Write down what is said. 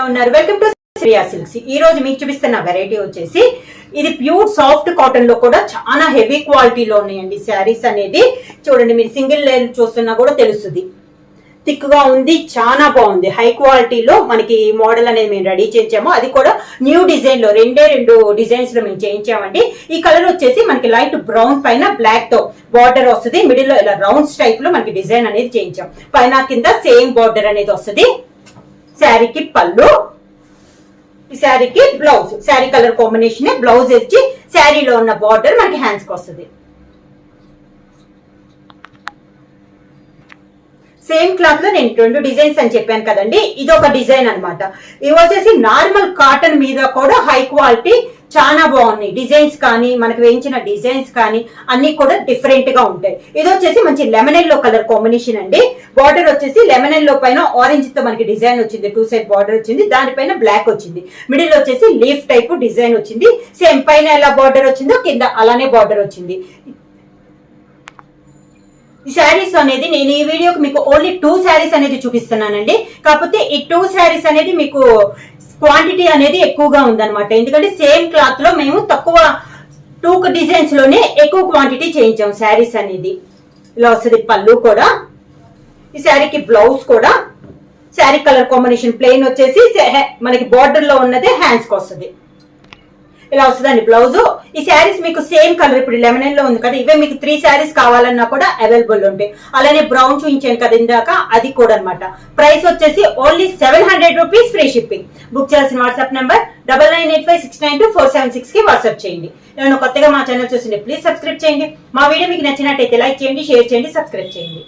ఉన్నారు. Welcome to Shreya silks. ఈ రోజు మీకు చూపిస్తున్న వెరైటీ వచ్చేసి ఇది ప్యూర్ సాఫ్ట్ కాటన్ లో కూడా చాలా హెవీ క్వాలిటీలో ఉన్నాయండి శారీస్ అనేది. చూడండి, మీరు సింగిల్ లేయర్ చూస్తున్నా కూడా తెలుస్తుంది. థిక్ గా ఉంది, చాలా బాగుంది. హై క్వాలిటీలో మనకి మోడల్ అనేది మేము రెడీ చేయించాము. అది కూడా న్యూ డిజైన్ లో రెండు డిజైన్స్ లో మేము చేయించామండి. ఈ కలర్ వచ్చేసి మనకి లైట్ బ్రౌన్ పైన బ్లాక్ తో బార్డర్ వస్తుంది. మిడిల్ లో ఇలా రౌండ్స్ టైప్ లో మనకి డిజైన్ అనేది చేయించాం. పైన కింద సేమ్ బార్డర్ అనేది వస్తుంది. శారీకి పళ్ళు, ఈ శారీకి blouse, sari colour combination blouse వచ్చి శారీలో ఉన్న బార్డర్ మనకి హ్యాండ్స్ కి వస్తుంది. సేమ్ క్లాత్ లో నేను రెండు డిజైన్స్ అని చెప్పాను కదండి, ఇది ఒక డిజైన్ అనమాట. ఇవి వచ్చేసి నార్మల్ కాటన్ మీద కూడా హై క్వాలిటీ చాలా బాగున్నాయి. డిజైన్స్ కానీ మనకు వేయించిన డిజైన్స్ కానీ అన్ని కూడా డిఫరెంట్ గా ఉంటాయి. ఇది వచ్చేసి మంచి లెమన్ ఎల్లో కలర్ కాంబినేషన్ అండి. బార్డర్ వచ్చేసి లెమన్ ఎల్లో పైన ఆరెంజ్ తో మనకి డిజైన్ వచ్చింది. 2 సైడ్ బార్డర్ వచ్చింది, దానిపైన బ్లాక్ వచ్చింది. మిడిల్ వచ్చేసి లీఫ్ టైప్ డిజైన్ వచ్చింది. సేమ్ పైన ఎలా బార్డర్ వచ్చిందో కింద అలానే బార్డర్ వచ్చింది. ఈ శారీస్ అనేది నేను ఈ వీడియోకి మీకు ఓన్లీ 2 శారీస్ అనేది చూపిస్తున్నానండి. కాకపోతే ఈ 2 శారీస్ అనేది మీకు క్వాంటిటీ అనేది ఎక్కువగా ఉందన్నమాట. ఎందుకంటే సేమ్ క్లాత్ లో మేము తక్కువ 2 డిజైన్స్ లోనే ఎక్కువ క్వాంటిటీ చేయించాం. శారీస్ అనేది ఇలా వస్తుంది. పళ్ళు కూడా, ఈ శారీకి బ్లౌజ్ కూడా శారీ కలర్ కాంబినేషన్ ప్లెయిన్ వచ్చేసి మనకి బార్డర్ లో ఉన్నదే హ్యాండ్స్ కి వస్తుంది. ఇలా వస్తుందండి బ్లౌజ్. ఈ శారీస్ మీకు సేమ్ కలర్, ఇప్పుడు లెమన్ లో ఉంది కదా, ఇవే మీకు 3 శారీస్ కావాలన్నా కూడా అవైలబుల్ ఉంటాయి. అలానే బ్రౌన్ చూపించాను కదా ఇందాక, అది కూడా అనమాట. ప్రైస్ వచ్చేసి only 700 rupees, free shipping. Book చేయాల్సిన వాట్సాప్ నెంబర్ 9985692476 కి వాట్సాప్ చేయండి. నేను కొత్తగా మా ఛానల్ చూసింది ప్లీజ్ సబ్స్క్రైబ్ చేయండి. మా వీడియో మీకు నచ్చినట్టయితే లైక్ చేయండి, షేర్ చేయండి, సబ్స్క్రైబ్ చేయండి.